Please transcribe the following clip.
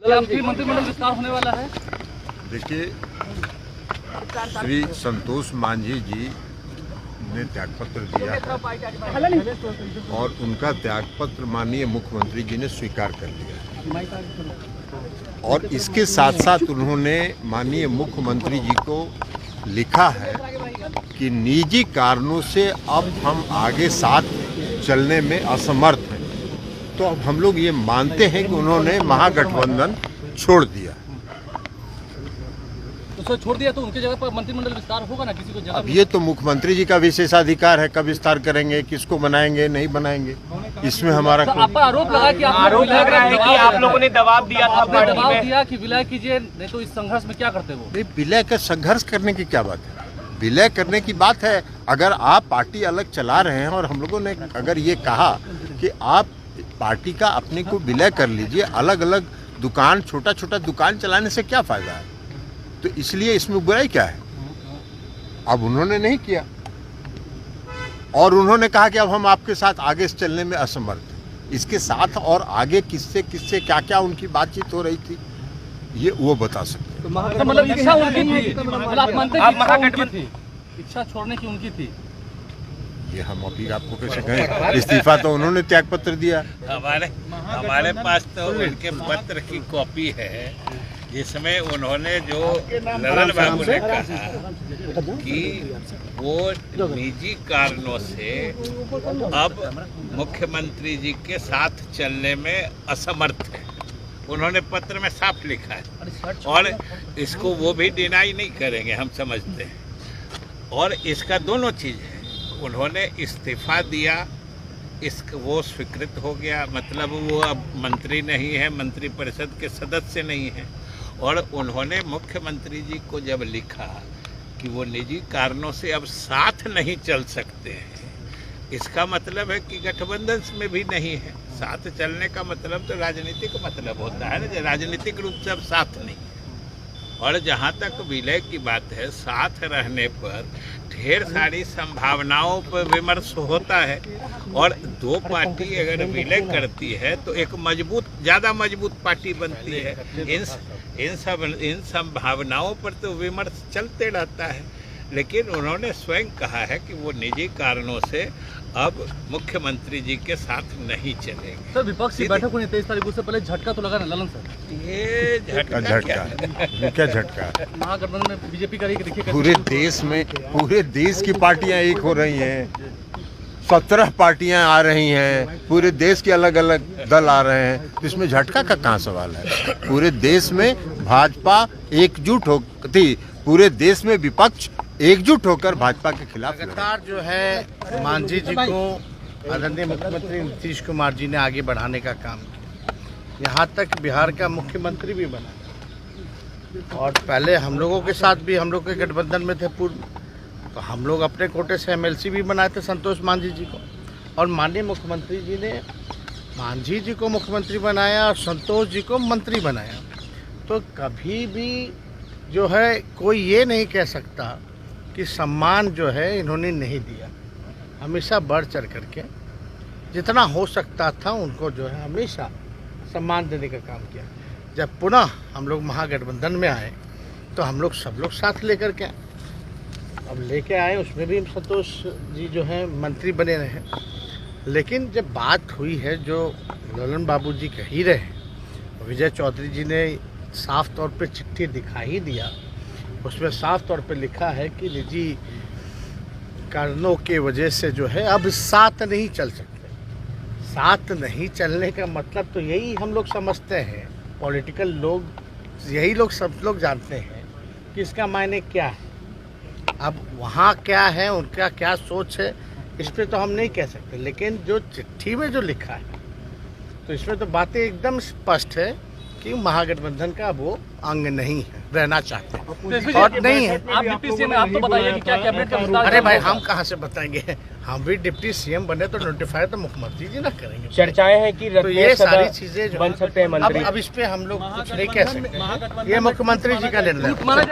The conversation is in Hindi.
मंत्रिमंडल विस्तार होने वाला है। देखिए, श्री संतोष मांझी जी ने त्यागपत्र दिया है और उनका त्यागपत्र माननीय मुख्यमंत्री जी ने स्वीकार कर लिया और इसके साथ साथ उन्होंने माननीय मुख्यमंत्री जी को लिखा है कि निजी कारणों से अब हम आगे साथ चलने में असमर्थ हैं। तो अब हम लोग ये मानते हैं कि उन्होंने महागठबंधन छोड़ दिया। तो सर छोड़ दिया तो उनके जगह पर मंत्रिमंडल विस्तार होगा ना, किसी को जगह अब ये तो मुख्यमंत्री जी का विशेषाधिकार है, कब विस्तार करेंगे, किसको बनाएंगे, नहीं बनाएंगे, इसमें हमारा आप पर आरोप लगा कि आरोप लग रहा है कि आप लोगों ने दबाव दिया था, आपने दबाव दिया कि विलय कीजिए, नहीं तो इस संघर्ष में क्या करते वो? नहीं, विलय का संघर्ष करने की क्या बात है? विलय करने की बात है। अगर आप पार्टी अलग चला रहे हैं और हम लोगों ने अगर ये कहा कि आप पार्टी का अपने को विलय कर लीजिए, अलग अलग दुकान, छोटा छोटा दुकान चलाने से क्या फायदा है? तो इसलिए इसमें बुराई क्या है? अब उन्होंने नहीं किया और उन्होंने कहा कि अब हम आपके साथ आगे चलने में असमर्थ हैं। इसके साथ और आगे किससे किससे क्या क्या उनकी बातचीत हो रही थी, ये वो बता सकते हैं। तो मतलब इच्छा उनकी थी, मतलब आप मानते हैं महागठबंधन थी, इच्छा छोड़ने की उनकी थी? ये हम अभी आपको कैसे कहें? इस्तीफा तो उन्होंने त्यागपत्र दिया। हमारे पास तो उनके पत्र की कॉपी है जिसमें उन्होंने जो ललन बाबू ने कहा कि वो निजी कारणों से अब मुख्यमंत्री जी के साथ चलने में असमर्थ है। उन्होंने पत्र में साफ लिखा है और इसको वो भी डिनाई नहीं करेंगे, हम समझते हैं। और इसका दोनों चीज़ है, उन्होंने इस्तीफा दिया, वो स्वीकृत हो गया, मतलब वो अब मंत्री नहीं है, मंत्रिपरिषद के सदस्य नहीं है। और उन्होंने मुख्यमंत्री जी को जब लिखा कि वो निजी कारणों से अब साथ नहीं चल सकते हैं, इसका मतलब है कि गठबंधन में भी नहीं है। साथ चलने का मतलब तो राजनीतिक मतलब होता है ना, राजनीतिक रूप से अब साथ नहीं। और जहाँ तक विलय की बात है, साथ रहने पर ढेर सारी संभावनाओं पर विमर्श होता है और दो पार्टी अगर विलय करती है तो एक मजबूत, ज़्यादा मजबूत पार्टी बनती है। इन संभावनाओं पर तो विमर्श चलते रहता है, लेकिन उन्होंने स्वयं कहा है कि वो निजी कारणों से अब मुख्यमंत्री जी के साथ नहीं चलेंगे। सर विपक्ष की बैठक हुई 23 तारीख, उससे पहले झटका तो लगा ना ललन सर? ये झटका क्या झटका? महागठबंधन में बीजेपी का देखिए पूरे देश में, पूरे देश की पार्टियां एक हो रही हैं, 17 पार्टियां आ रही हैं, पूरे देश के अलग अलग दल आ रहे हैं, तो इसमें झटका का कहाँ सवाल है? पूरे देश में भाजपा एकजुट होती, पूरे देश में विपक्ष एकजुट होकर भाजपा के खिलाफ लगातार जो है मांझी जी को आदरणीय मुख्यमंत्री नीतीश कुमार जी ने आगे बढ़ाने का काम किया, यहाँ तक बिहार का मुख्यमंत्री भी बना। और पहले हम लोगों के साथ भी, हम लोग के गठबंधन में थे पूर्व, तो हम लोग अपने कोटे से एमएलसी भी बनाए थे संतोष मांझी जी को, और माननीय मुख्यमंत्री जी ने मांझी जी को मुख्यमंत्री बनाया और संतोष जी को मंत्री बनाया। तो कभी भी जो है कोई ये नहीं कह सकता कि सम्मान जो है इन्होंने नहीं दिया। हमेशा बढ़ चढ़ करके जितना हो सकता था उनको जो है हमेशा सम्मान देने का काम किया। जब पुनः हम लोग महागठबंधन में आए तो हम लोग सब लोग साथ लेकर के आए, अब लेके आए, उसमें भी संतोष जी जो है मंत्री बने रहे। लेकिन जब बात हुई है जो ललन बाबू जी कह ही रहे हैं, विजय चौधरी जी ने साफ तौर पे चिट्ठी दिखा ही दिया, उसमें साफ तौर पे लिखा है कि निजी कारणों के वजह से जो है अब साथ नहीं चल सकते। साथ नहीं चलने का मतलब तो यही हम लोग समझते हैं, पॉलिटिकल लोग, यही लोग सब लोग जानते हैं कि इसका मायने क्या है। अब वहाँ क्या है, उनका क्या सोच है, इस पर तो हम नहीं कह सकते। लेकिन जो चिट्ठी में जो लिखा है तो इसमें तो बातें एकदम स्पष्ट है कि महागठबंधन का वो अंग नहीं है, रहना चाहते हैं और नहीं है। आप डिप्टी सीएम हैं, आप तो बताइए कि क्या कैबिनेट का विस्तार? अरे भाई, हम कहाँ से बताएंगे? हम भी डिप्टी सीएम बने तो नोटिफाई तो मुख्यमंत्री जी ना करेंगे। चर्चाएं हैं कि तो ये सारी चीजें जो बन सकते हैं मंत्री। अब इस पे हम लोग कुछ नहीं कह सकते, ये मुख्यमंत्री जी का निर्णय।